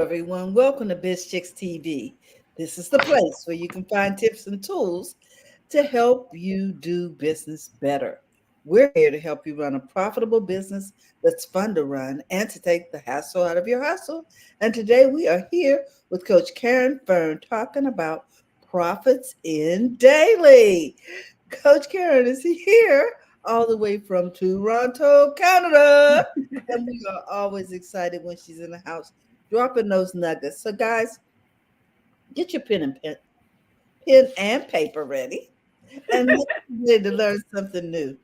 everyone. Welcome to Biz Chicks TV. This is the place where you can find tips and tools to help you do business better. We're here to help you run a profitable business that's fun to run and to take the hassle out of your hustle. And today we are here with Coach Caren Fern talking about profits in daily. Coach Caren is here all the way from Toronto, Canada. And we are always excited when she's in the house dropping those nuggets. So, guys, get your pen and paper ready, and let's get ready to learn something new.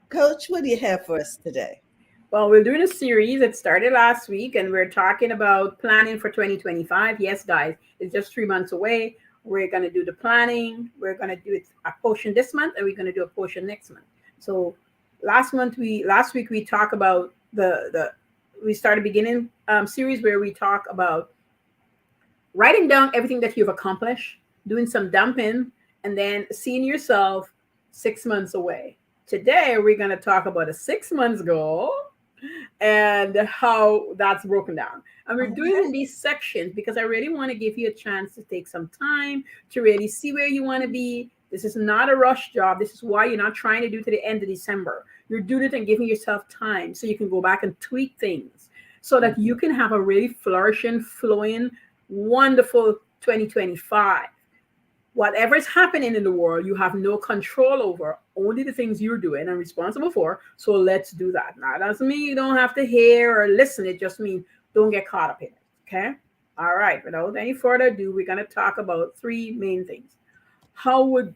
Coach, what do you have for us today? Well, we're doing a series. It started last week, and we're talking about planning for 2025. Yes, guys, it's just 3 months away. We're going to do the planning. We're going to do it a portion this month, and we're going to do a portion next month. So, last week we talked about the we started beginning series where we talk about writing down everything that you've accomplished, doing some dumping, and then seeing yourself 6 months away. Today, we're going to talk about a 6 months goal and how that's broken down. And we're doing it in these sections because I really want to give you a chance to take some time to really see where you want to be. This is not a rush job. This is why you're not trying to do to the end of December. You're doing it and giving yourself time so you can go back and tweak things so that you can have a really flourishing, flowing, wonderful 2025. Whatever is happening in the world, you have no control over, only the things you're doing and responsible for. So let's do that. Now, that doesn't mean you don't have to hear or listen. It just means don't get caught up in it. Okay. All right. Without any further ado, we're going to talk about three main things. How would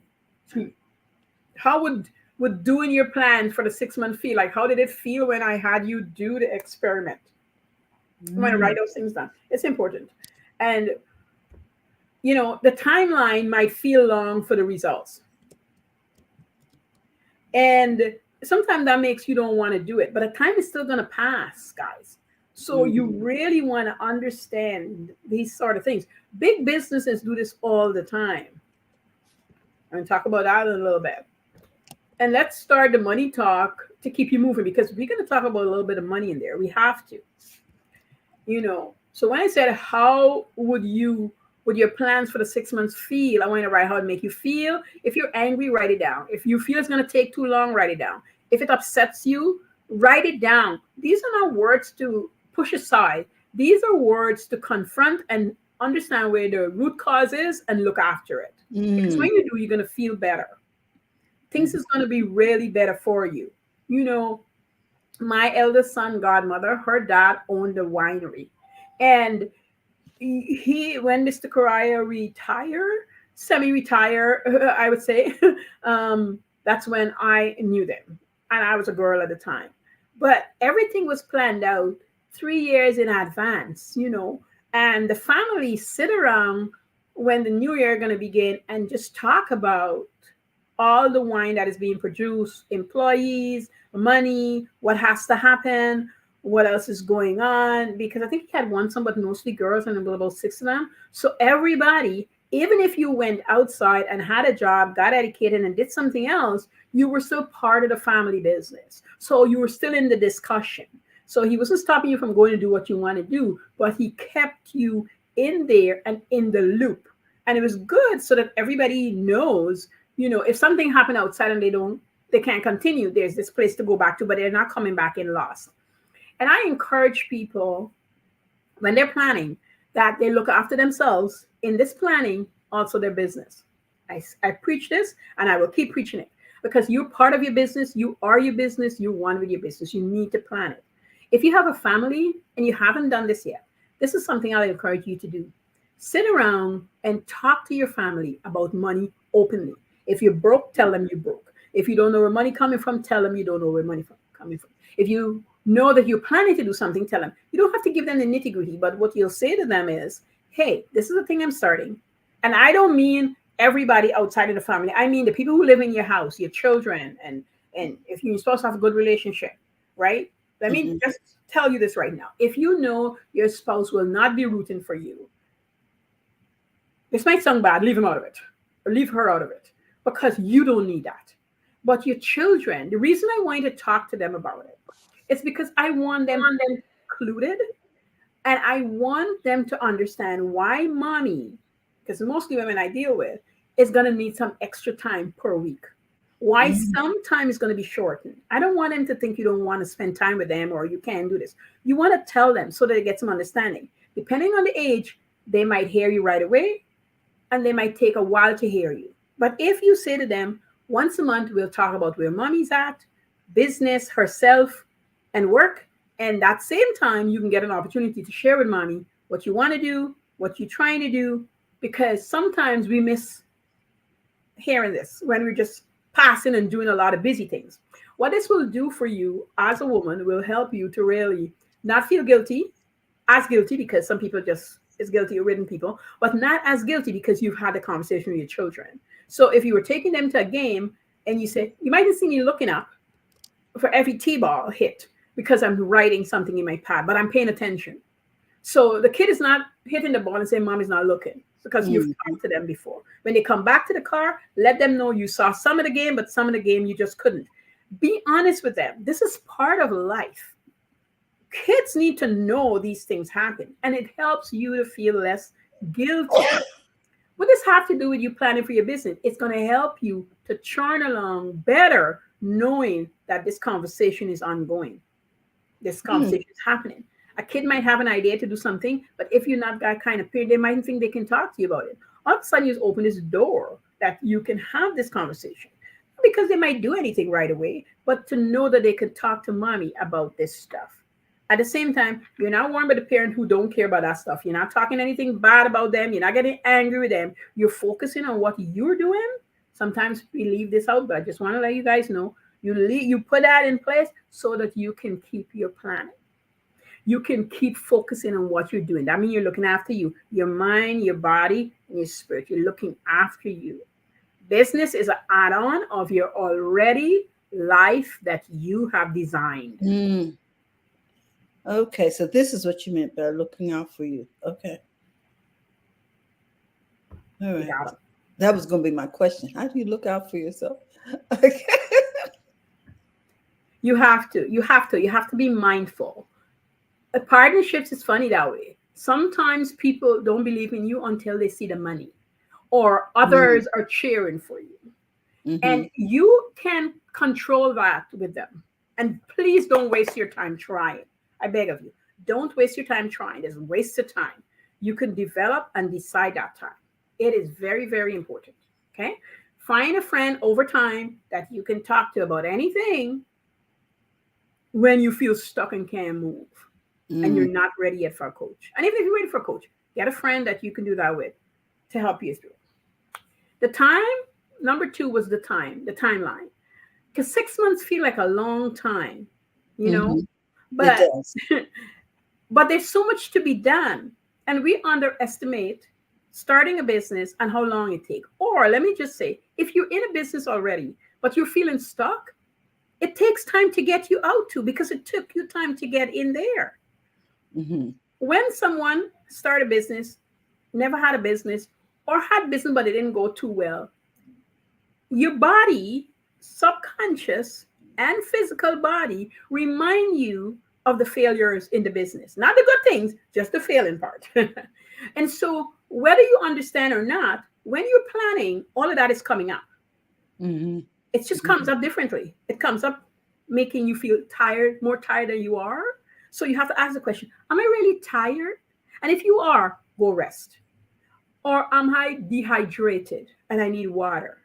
doing your plan for the 6 month feel? Like, how did it feel when I had you do the experiment? I'm going to write those things down. It's important. And the timeline might feel long for the results. And sometimes that makes you don't want to do it, but the time is still going to pass, guys. So you really want to understand these sort of things. Big businesses do this all the time. I'm going to talk about that in a little bit. And let's start the money talk to keep you moving, because we're going to talk about a little bit of money in there. We have to. So when I said, how would your plans for the 6 months feel? I want to write how it make you feel. If you're angry, write it down. If you feel it's going to take too long, write it down. If it upsets you, write it down. These are not words to push aside. These are words to confront and understand where the root cause is and look after it. Because when you do, you're going to feel better. Things is going to be really better for you. My eldest son, godmother, her dad owned a winery. And when Mr. Correa retired, semi-retire, I would say, that's when I knew them. And I was a girl at the time. But everything was planned out 3 years in advance, and the family sit around when the new year going to begin and just talk about all the wine that is being produced, employees, money, what has to happen, what else is going on, because I think he had one son, but mostly girls, and about 6 of them. So everybody, even if you went outside and had a job, got educated, and did something else, you were still part of the family business. So you were still in the discussion. So he wasn't stopping you from going to do what you want to do, but he kept you in there and in the loop. And it was good so that everybody knows, if something happened outside and they can't continue, there's this place to go back to, but they're not coming back in lost. And I encourage people when they're planning that they look after themselves in this planning, also their business. I preach this and I will keep preaching it, because you're part of your business. You are your business. You're one with your business. You need to plan it. If you have a family and you haven't done this yet, this is something I'll encourage you to do. Sit around and talk to your family about money openly. If you're broke, tell them you're broke. If you don't know where money coming from, tell them you don't know where money coming from. If you know that you're planning to do something, tell them. You don't have to give them the nitty gritty, but what you'll say to them is, hey, this is the thing I'm starting. And I don't mean everybody outside of the family. I mean the people who live in your house, your children, and if you're supposed to have a good relationship, right? Let me just tell you this right now. If you know your spouse will not be rooting for you, this might sound bad, leave him out of it, or leave her out of it, because you don't need that. But your children, the reason I want you to talk to them about it, it's because I want them included And I want them to understand why mommy, because mostly women I deal with, is going to need some extra time per week. Why Mm, some time is going to be shortened. I don't want them to think you don't want to spend time with them or you can't do this. You want to tell them so that they get some understanding. Depending on the age, they might hear you right away and they might take a while to hear you. But if you say to them, once a month, we'll talk about where mommy's at, business, herself, and work. And that same time, you can get an opportunity to share with mommy what you want to do, what you're trying to do, because sometimes we miss hearing this when we're just passing and doing a lot of busy things. What this will do for you as a woman will help you to really not feel guilty, as guilty because some people just is guilty ridden people, but not as guilty because you've had a conversation with your children. So if you were taking them to a game and you say, you might have seen me looking up for every T-ball hit because I'm writing something in my pad, but I'm paying attention. So the kid is not hitting the ball and saying, Mom is not looking because you've mm, talked to them before. When they come back to the car, let them know you saw some of the game, but some of the game you just couldn't. Be honest with them. This is part of life. Kids need to know these things happen, and it helps you to feel less guilty. What does have to do with you planning for your business? It's going to help you to churn along better, knowing that this conversation is ongoing. This mm. conversation is happening. A kid might have an idea to do something, but if you're not that kind of parent, they might think they can talk to you about it. All of a sudden, you just open this door that you can have this conversation. Not because they might do anything right away, but to know that they could talk to mommy about this stuff. At the same time, you're not warned by the parent who don't care about that stuff. You're not talking anything bad about them. You're not getting angry with them. You're focusing on what you're doing. Sometimes we leave this out, but I just want to let you guys know you put that in place so that you can keep your planet. You can keep focusing on what you're doing. That means you're looking after you, your mind, your body, and your spirit. You're looking after you. Business is an add-on of your already life that you have designed. Mm. Okay, so this is what you meant by looking out for you. Okay, all You right. got it. That was going to be my question. How do you look out for yourself? Okay. You have to. You have to. You have to be mindful. Partnerships is funny that way. Sometimes people don't believe in you until they see the money, or Mm, others are cheering for you. And mm-hmm. you can control that with them. And please don't waste your time trying. I beg of you. Don't waste your time trying. There's a waste of time. You can develop and decide that time. It is very, very important. Okay. Find a friend over time that you can talk to about anything when you feel stuck and can't move and you're Mm, not ready yet for a coach. And even if you're ready for a coach, get a friend that you can do that with to help you through. The time, number two was the timeline. Because 6 months feel like a long time, you know, mm-hmm. It but does. but there's so much to be done. And we underestimate starting a business and how long it takes. Or let me just say, if you're in a business already, but you're feeling stuck, it takes time to get you out to because it took you time to get in there. Mm-hmm. When someone started a business, never had a business, or had business but it didn't go too well, your body, subconscious and physical body, remind you of the failures in the business, not the good things, just the failing part. And so, whether you understand or not, when you're planning, all of that is coming up. Mm-hmm. It just comes up differently. It comes up making you feel tired, more tired than you are. So you have to ask the question, am I really tired? And if you are, go rest. Or am I dehydrated and I need water?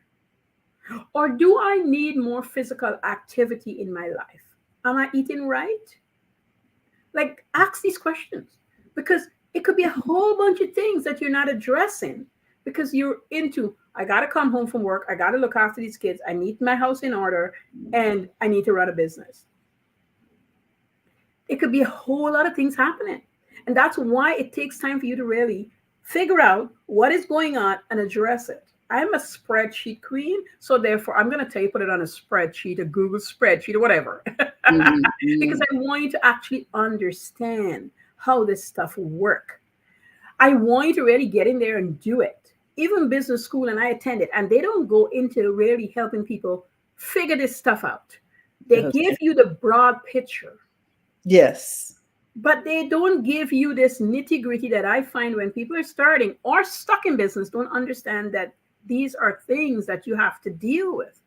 Or do I need more physical activity in my life? Am I eating right? Like, ask these questions because it could be a whole bunch of things that you're not addressing because you're into, I got to come home from work. I got to look after these kids. I need my house in order and I need to run a business. It could be a whole lot of things happening. And that's why it takes time for you to really figure out what is going on and address it. I'm a spreadsheet queen, so therefore I'm going to tell you put it on a spreadsheet, a Google spreadsheet, or whatever, because Mm-hmm. I want you to actually understand how this stuff work. I want you to really get in there and do it. Even business school, and I attended, and they don't go into really helping people figure this stuff out. They give Okay. you the broad picture. Yes. But they don't give you this nitty gritty that I find when people are starting or stuck in business, don't understand that these are things that you have to deal with,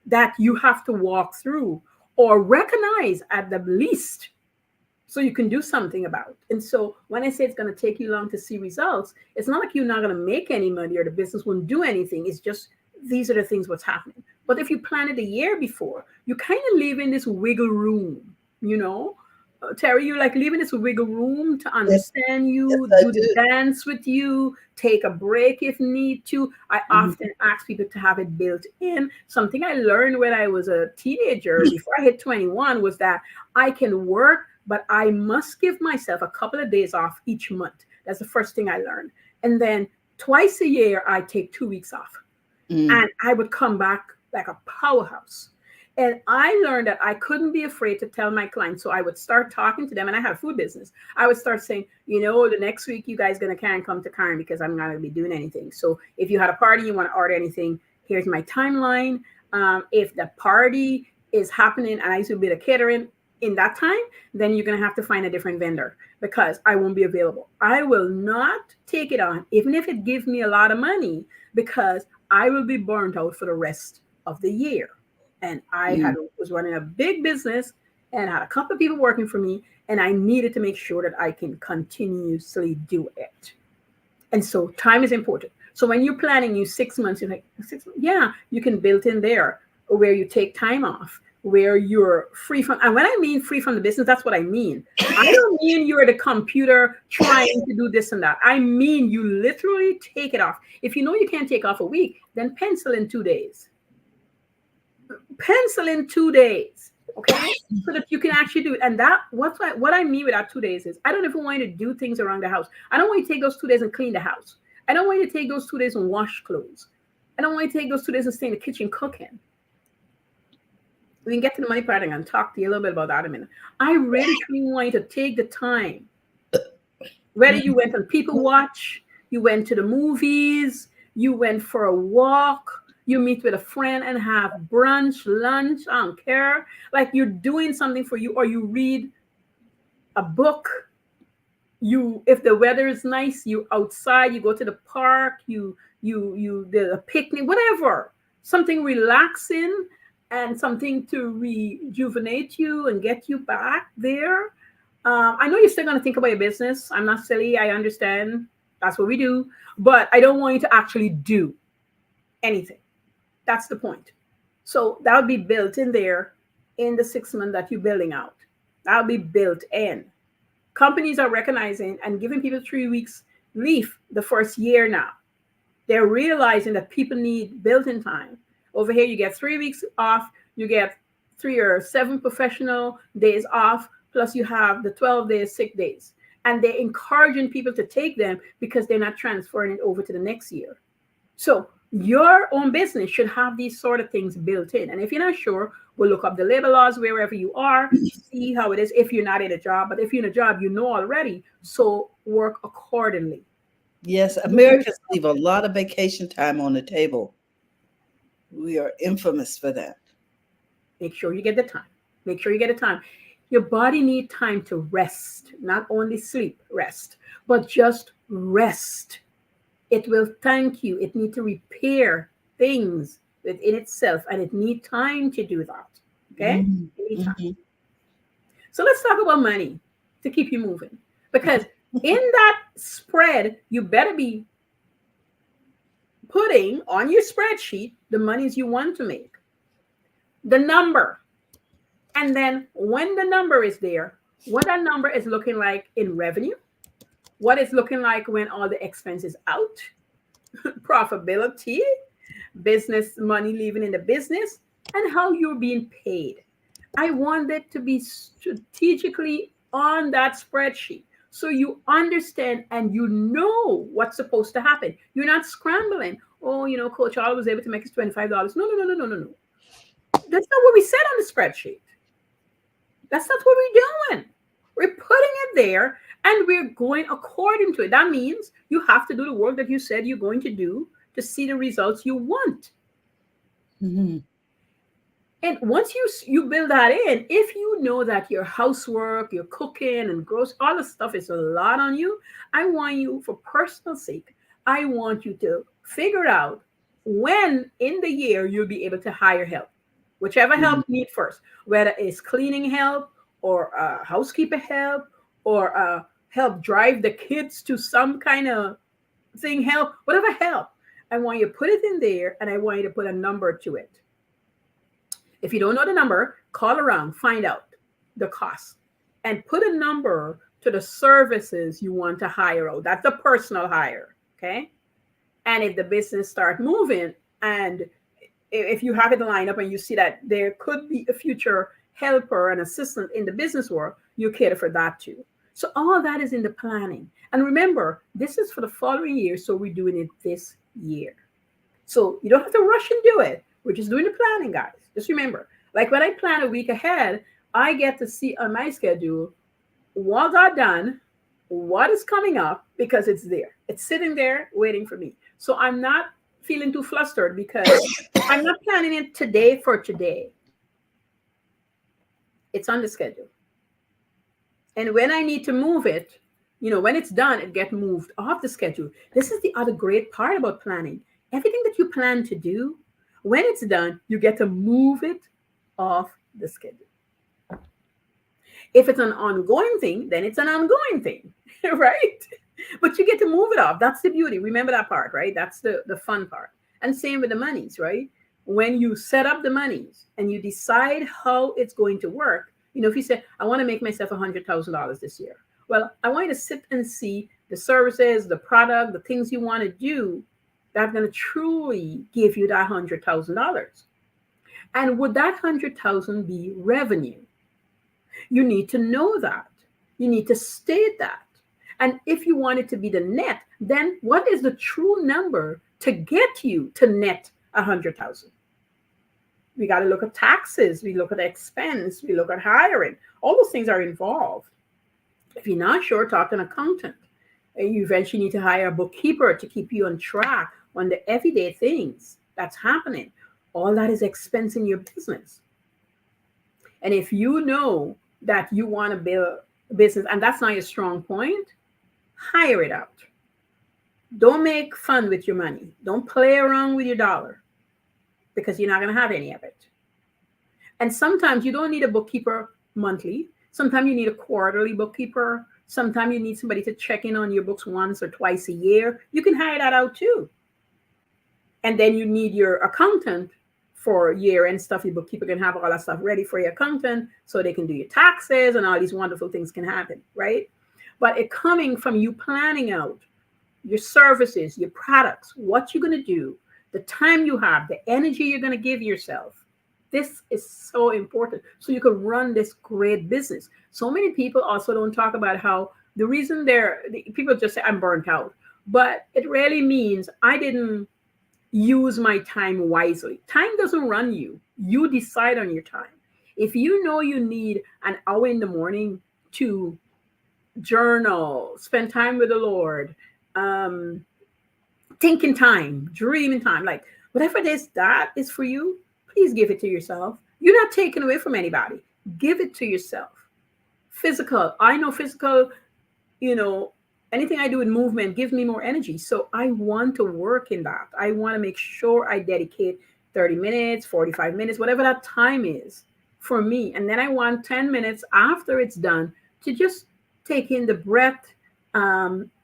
that you have to walk through or recognize at the least, so you can do something about. And so when I say it's going to take you long to see results, it's not like you're not going to make any money or the business won't do anything. It's just these are the things what's happening. But if you plan it a year before, you kind of leave in this wiggle room, you know. Terry, you like leaving this wiggle room to Yes, understand yes, you, I do the do. dance with you, take a break if need to. I Mhm. often ask people to have it built in. Something I learned when I was a teenager before I hit 21 was that I can work, but I must give myself a couple of days off each month. That's the first thing I learned. And then twice a year, I take 2 weeks off Mm. and I would come back like a powerhouse. And I learned that I couldn't be afraid to tell my clients. So I would start talking to them, and I had a food business. I would start saying, the next week you guys gonna Karen come to Karen because I'm not gonna be doing anything. So if you had a party, you want to order anything, here's my timeline. If the party is happening and I used to be the catering in that time, then you're gonna have to find a different vendor because I won't be available. I will not take it on, even if it gives me a lot of money, because I will be burnt out for the rest of the year. And I Mm. was running a big business and had a couple of people working for me, and I needed to make sure that I can continuously do it. And so time is important. So when you're planning you 6 months, you're like 6 months, yeah, you can build in there where you take time off, where you're free from. And when I mean free from the business, that's what I mean. I don't mean you're at the computer trying to do this and that. I mean you literally take it off. If you know you can't take off a week, then pencil in 2 days. Pencil in 2 days, okay, so that you can actually do it. And that what I mean with that 2 days is I don't even want you to do things around the house. I don't want you to take those 2 days and clean the house. I don't want you to take those 2 days and wash clothes. I don't want you to take those 2 days and stay in the kitchen cooking. We can get to the money part and talk to you a little bit about that in a minute. I really truly want you to take the time, whether you Mm. went on people watch, you went to the movies, you went for a walk, you meet with a friend and have brunch, lunch, I don't care. Like you're doing something for you, or you read a book. You, if the weather is nice, you outside, you go to the park, you did a picnic, whatever. Something relaxing and something to rejuvenate you and get you back there. I know you're still going to think about your business. I'm not silly. I understand. That's what we do. But I don't want you to actually do anything. That's the point. So that would be built in there in the 6 months that you're building out. That'll be built in. Companies are recognizing and giving people 3 weeks leave the first year now. They're realizing that people need built-in time. Over here, you get 3 weeks off, you get 3 or 7 professional days off, plus you have the 12 days, sick days. And they're encouraging people to take them because they're not transferring it over to the next year. So your own business should have these sort of things built in. And if you're not sure, we'll look up the labor laws wherever you are, see how it is if you're not in a job. But if you're in a job, you know already. So work accordingly. Yes, Give Americans yourself, leave a lot of vacation time on the table. We are infamous for that. make sure you get the time. Make sure you get the time. Your body need time to rest, not only sleep, rest, but just rest. It will thank you. It need to repair things within itself, and it need time to do that. Okay, Mhm, it need time. mhm. So let's talk about money to keep you moving, because in that spread, you better be putting on your spreadsheet the monies you want to make, the number, and then when the number is there, what that number is looking like in revenue, what it's looking like when all the expenses out, profitability, business money leaving in the business, and how you're being paid. I want it to be strategically on that spreadsheet so you understand and you know what's supposed to happen. You're not scrambling. Oh, Coach All was able to make his $25. No, no, no, no, no, no, no. That's not what we said on the spreadsheet. That's not what we're doing. We're putting it there and we're going according to it. That means you have to do the work that you said you're going to do to see the results you want. Mhm. And once you build that in, if you know that your housework, your cooking and gross, all the stuff is a lot on you, I want you, for personal sake, I want you to figure out when in the year you'll be able to hire help, whichever help Mhm. you need first, whether it's cleaning help or housekeeper help or help drive the kids to some kind of thing, help, whatever help. I want you to put it in there, and I want you to put a number to it. If you don't know the number, call around, find out the cost, and put a number to the services you want to hire out. That's the personal hire. Okay. And if the business start moving, and if you have it lined up and you see that there could be a future helper and assistant in the business world, you cater for that too. So all that is in the planning. And remember, this is for the following year. So we're doing it this year. So you don't have to rush and do it. We're just doing the planning, guys. Just remember, like when I plan a week ahead, I get to see on my schedule what got done, what is coming up, because it's there. It's sitting there waiting for me. So I'm not feeling too flustered because I'm not planning it today for today. It's on the schedule. And when I need to move it, when it's done, it gets moved off the schedule. This is the other great part about planning. Everything that you plan to do, when it's done, you get to move it off the schedule. If it's an ongoing thing, then it's an ongoing thing, right? But you get to move it off. That's the beauty. Remember that part, right? That's the fun part. And same with the monies, right? When you set up the monies and you decide how it's going to work, if you say, I want to make myself $100,000 this year. Well, I want you to sit and see the services, the product, the things you want to do that's going to truly give you that $100,000. And would that 100,000 be revenue? You need to know that. You need to state that. And if you want it to be the net, then what is the true number to get you to net 100,000? We got to look at taxes. We look at expense. We look at hiring. All those things are involved. If you're not sure, talk to an accountant. You eventually need to hire a bookkeeper to keep you on track on the everyday things that's happening. All that is expense in your business. And if you know that you want to build a business and that's not your strong point, hire it out. Don't make fun with your money. Don't play around with your dollar because you're not going to have any of it. And sometimes you don't need a bookkeeper monthly. Sometimes you need a quarterly bookkeeper. Sometimes you need somebody to check in on your books once or twice a year. You can hire that out too. And then you need your accountant for year-end stuff. Your bookkeeper can have all that stuff ready for your accountant so they can do your taxes and all these wonderful things can happen, right? But it coming from you planning out your services, your products, what you're going to do, the time you have, the energy you're going to give yourself. This is so important so you can run this great business. So many people also don't talk about how the reason people just say, I'm burnt out. But it really means I didn't use my time wisely. Time doesn't run you. You decide on your time. If you know you need an hour in the morning to journal, spend time with the Lord, thinking time, dreaming time, like whatever it is that is for you, please give it to yourself. You're not taking away from anybody. Give it to yourself. Physical. I know physical, anything I do in movement gives me more energy. So I want to work in that. I want to make sure I dedicate 30 minutes, 45 minutes, whatever that time is for me. And then I want 10 minutes after it's done to just take in the breath,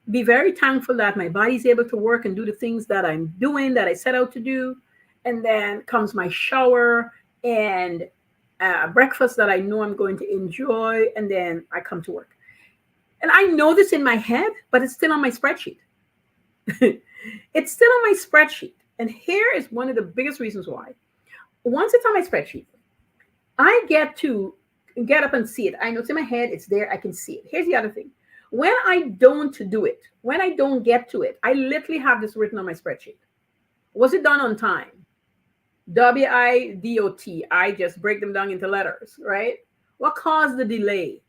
be very thankful that my body's able to work and do the things that I'm doing, that I set out to do. And then comes my shower and breakfast that I know I'm going to enjoy. And then I come to work. And I know this in my head, but it's still on my spreadsheet. It's still on my spreadsheet. And here is one of the biggest reasons why. Once it's on my spreadsheet, I get to get up and see it. I know it's in my head, it's there, I can see it. Here's the other thing. When I don't do it, when I don't get to it, I literally have this written on my spreadsheet. Was it done on time? WIDOT. I just break them down into letters, right? What caused the delay?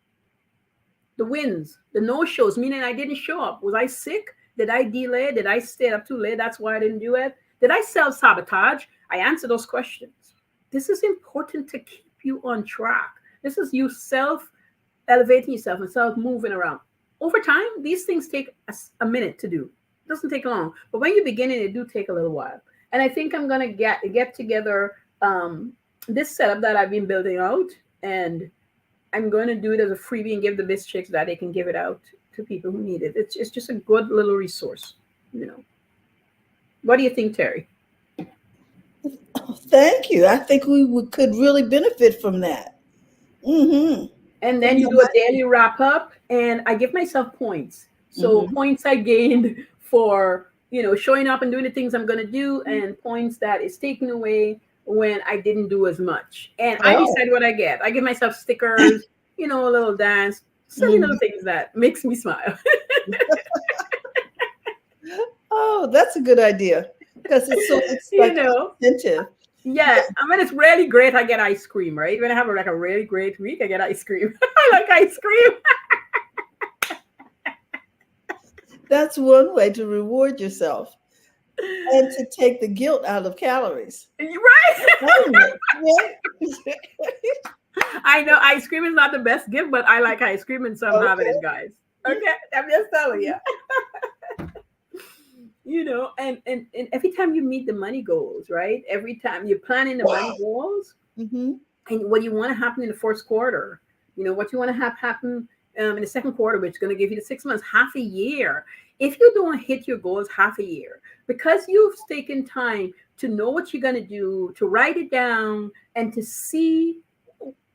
The wins, the no-shows, meaning I didn't show up. Was I sick? Did I delay? Did I stay up too late? That's why I didn't do it. Did I self-sabotage? I answer those questions. This is important to keep you on track. This is you self elevating yourself and self moving around. Over time, these things take a minute to do. It doesn't take long, but when you begin it, it do take a little while. And I think I'm gonna get together this setup that I've been building out, and I'm going to do it as a freebie and give the biz chicks that they can give it out to people who need it. It's just a good little resource, you know. What do you think, Terry? Oh, thank you. I think could really benefit from that. Mm-hmm. And then you do a daily wrap up, and I give myself points. So Mm-hmm. points I gained for showing up and doing the things I'm going to do, and points that is taken away when I didn't do as much. And I Oh. decide what I get. I give myself stickers, a little dance, silly little Mhm. things that makes me smile. Oh, that's a good idea because it's you like know, an incentive. Yeah, I mean it's really great. I get ice cream, right? When I have like a really great week, I get ice cream. I like ice cream, That's one way to reward yourself and to take the guilt out of calories. right? Earning it, right? I know ice cream is not the best gift, but I like ice cream, and so I'm having Okay. it, guys. Okay, I'm just telling you. And every time you meet the money goals, right? Every time you're planning the money goals, Mm-hmm. and what you want to happen in the first quarter, what you want to have happen in the second quarter, which is going to give you the 6 months, half a year. If you don't hit your goals half a year, because you've taken time to know what you're going to do, to write it down, and to see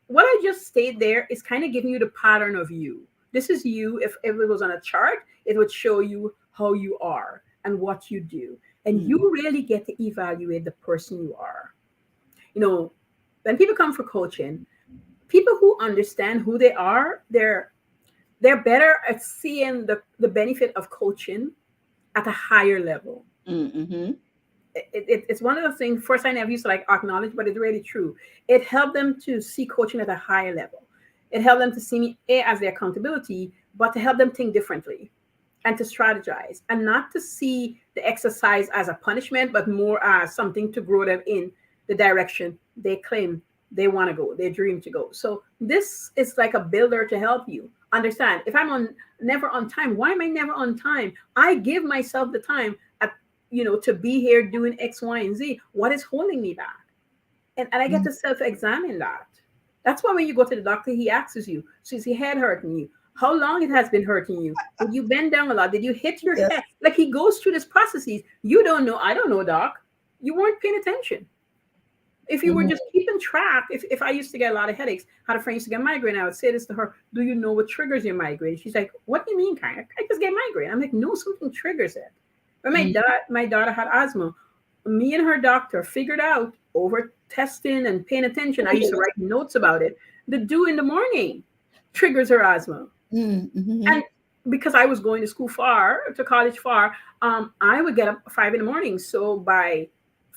what I just stated there is kind of giving you the pattern of you. This is you. If it was on a chart, it would show you how you are and what you do. And Mm-hmm. you really get to evaluate the person you are. You know, when people come for coaching, people who understand who they are, they're better at seeing the benefit of coaching at a higher level. Mm-hmm. It's one of the things first I never used to like acknowledge, but it's really true. It helped them to see coaching at a higher level. It helped them to see me as their accountability, but to help them think differently and to strategize and not to see the exercise as a punishment, but more as something to grow them in the direction they claim they want to go, they dream to go. So this is like a builder to help you understand if I'm on never on time, why am I never on time? I give myself the time at to be here doing X, Y, and Z. What is holding me back? And I get to self-examine that. That's why when you go to the doctor, he asks you, so is your head hurting you? How long it has been hurting you? Did you bend down a lot? Did you hit your Yes. head? Like he goes through this processes. You don't know. I don't know, doc. You weren't paying attention. If you were Mm-hmm. just keeping track, if I used to get a lot of headaches, had a friend used to get migraine, I would say this to her, do you know what triggers your migraine? She's like, what do you mean, Karen? I just get migraine. I'm like, no, something triggers it. When my daughter had asthma, me and her doctor figured out over testing and paying attention. I used to write notes about it. The dew in the morning triggers her asthma. Mm-hmm. And because I was going to school far, to college far, I would get up 5 in the morning. So by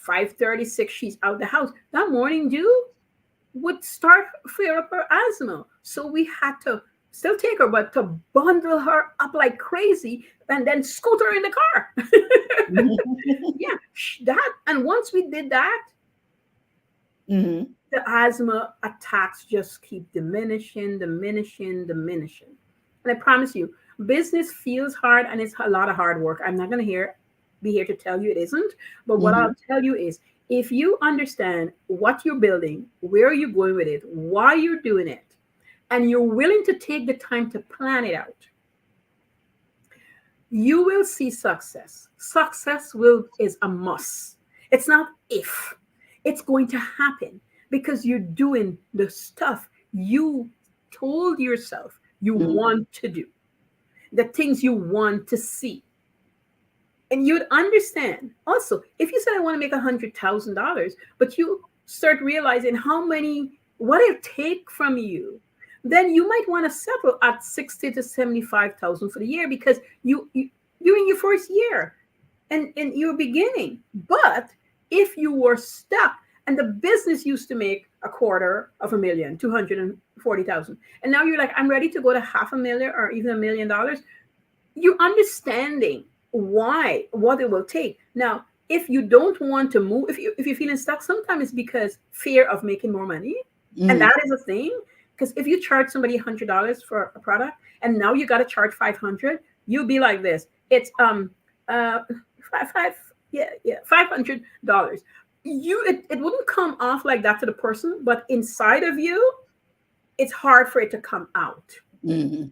5:36, she's out the house. That morning dew would start flare up her asthma. So we had to still take her, but to bundle her up like crazy and then scoot her in the car. Yeah, that. And once we did that, Mm-hmm. the asthma attacks just keep diminishing, diminishing, diminishing. And I promise you, business feels hard and it's a lot of hard work. I'm not going to be here to tell you it isn't. But what Mm-hmm. I'll tell you is if you understand what you're building, where you're going with it, why you're doing it, and you're willing to take the time to plan it out, you will see success. Success will is a must. It's not if. It's going to happen because you're doing the stuff you told yourself you want to do, the things you want to see. And you'd understand also if you said I want to make $100,000, but you start realizing how many what it take from you, then you might want to settle at 60 to 75,000 for the year because you're in your first year and you're beginning. But if you were stuck and the business used to make a quarter of a million, 240,000, and now you're like, I'm ready to go to half a million or even $1 million, you're understanding why, what it will take. Now, if you don't want to move, if you're feeling stuck, sometimes it's because fear of making more money, and Mm, that is a thing. Because if you charge somebody $100 for a product, and now you got to charge 500, you'll be like this. It's uh five yeah $500. It wouldn't come off like that to the person, but inside of you, it's hard for it to come out. mm,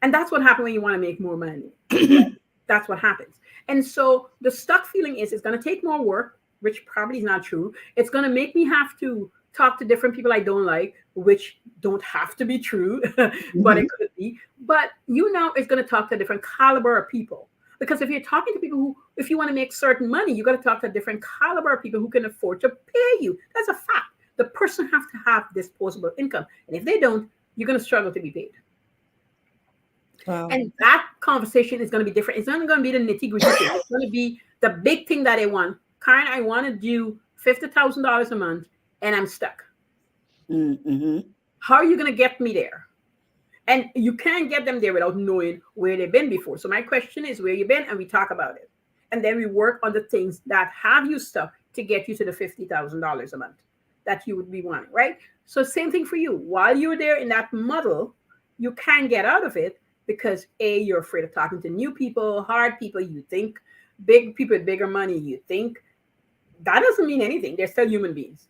And that's what happens when you want to make more money, right? That's what happens. And so the stuck feeling is it's going to take more work, which probably is not true. It's going to make me have to talk to different people I don't like, which don't have to be true, but mhm. it could be. But you know, it's going to talk to a different caliber of people. Because if you're talking to people who, if you want to make certain money, you got to talk to a different caliber of people who can afford to pay you. That's a fact. The person has to have disposable income. And if they don't, you're going to struggle to be paid. Wow. And that conversation is going to be different. It's not going to be the nitty gritty thing. It's going to be the big thing that I want. Karen, I want to do $50,000 a month and I'm stuck. Mm-hmm. How are you going to get me there? And you can't get them there without knowing where they've been before. So my question is where you've been, and we talk about it. And then we work on the things that have you stuck to get you to the $50,000 a month that you would be wanting, right? So same thing for you. While you're there in that muddle, you can't get out of it because A, you're afraid of talking to new people, hard people. You think big people with bigger money, you think that doesn't mean anything. They're still human beings.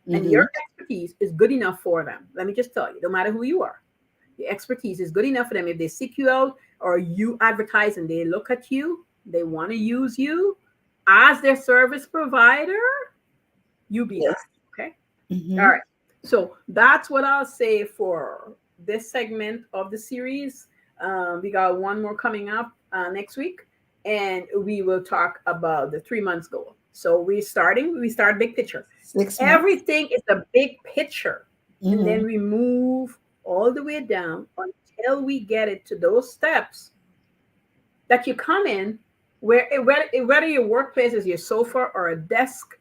And Mm-hmm. your expertise is good enough for them. Let me just tell you, no matter who you are, the expertise is good enough for them. If they seek you out or you advertise and they look at you, they want to use you as their service provider, you be that. Yes. Okay. All Mm-hmm. right. So that's what I'll say for this segment of the series. We got one more coming up next week, and we will talk about the 3 months goal. So we start big picture. 6 months. Everything is a big picture, and Mm-hmm. then we move all the way down until we get it to those steps that you come in, whether your workplace is your sofa or a desk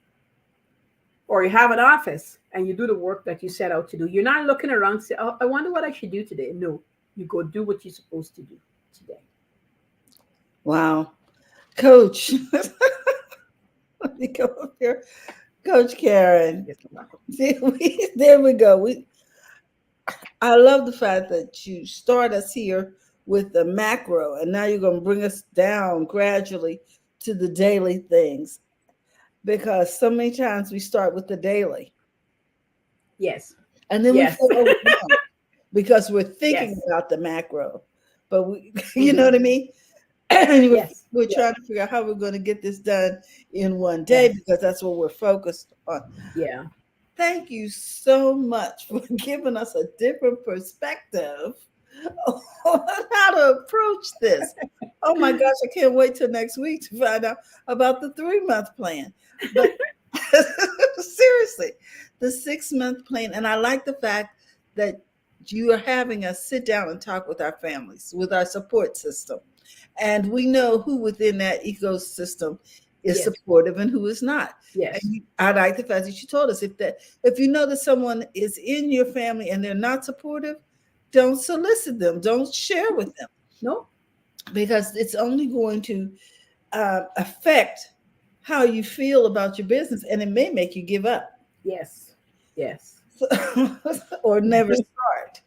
or you have an office and you do the work that you set out to do. You're not looking around and say, oh, I wonder what I should do today. No, you go do what you're supposed to do today. Wow. Coach. Let me go up here. Coach Caren. Yes, There we go. I love the fact that you start us here with the macro, and now you're going to bring us down gradually to the daily things, because so many times we start with the daily yes, and then we yes, feel overwhelmed because we're thinking yes, about the macro, but we, you know hmm what I mean? And yes, we're yes, trying to figure out how we're going to get this done in one day yes, because that's what we're focused on. yeah, Thank you so much for giving us a different perspective on how to approach this. Oh my gosh, I can't wait till next week to find out about the 3 month plan. But seriously, the 6 month plan. And I like the fact that you are having us sit down and talk with our families, with our support system. And we know who within that ecosystem is yes, supportive and who is not. And yes. I like the fact that you told us if you know that someone is in your family and they're not supportive, don't solicit them, don't share with them, No, because it's only going to affect how you feel about your business, and it may make you give up yes, yes. or never start.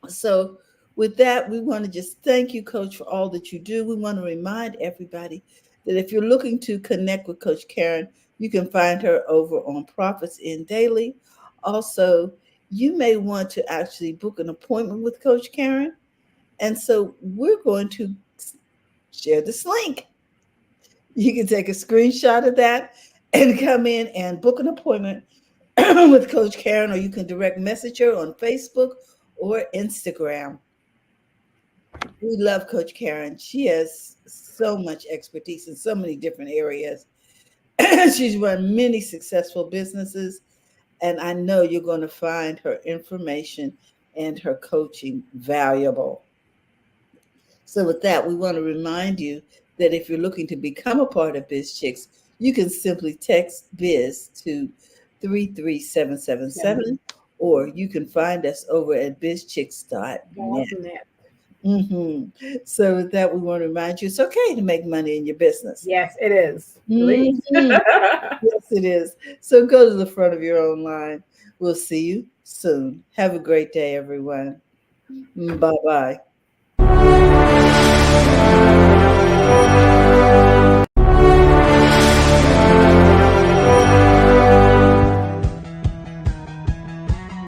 So, with that, we want to just thank you, Coach, for all that you do. We want to remind everybody that if you're looking to connect with Coach Caren, you can find her over on Profits in Daily. Also, you may want to actually book an appointment with Coach Caren. And so, we're going to share this link. You can take a screenshot of that and come in and book an appointment with Coach Caren, or you can direct message her on Facebook or Instagram. We love Coach Caren. She has so much expertise in so many different areas. She's run many successful businesses, and I know you're going to find her information and her coaching valuable. So, with that, we want to remind you that if you're looking to become a part of Biz Chicks, you can simply text Biz to 33777, Seven. or you can find us over at bizchicks.net. Dot net. So with that, we want to remind you it's okay to make money in your business. Yes, it is. Please. Mhm. Yes, it is. So go to the front of your own line. We'll see you soon. Have a great day, everyone. Bye bye.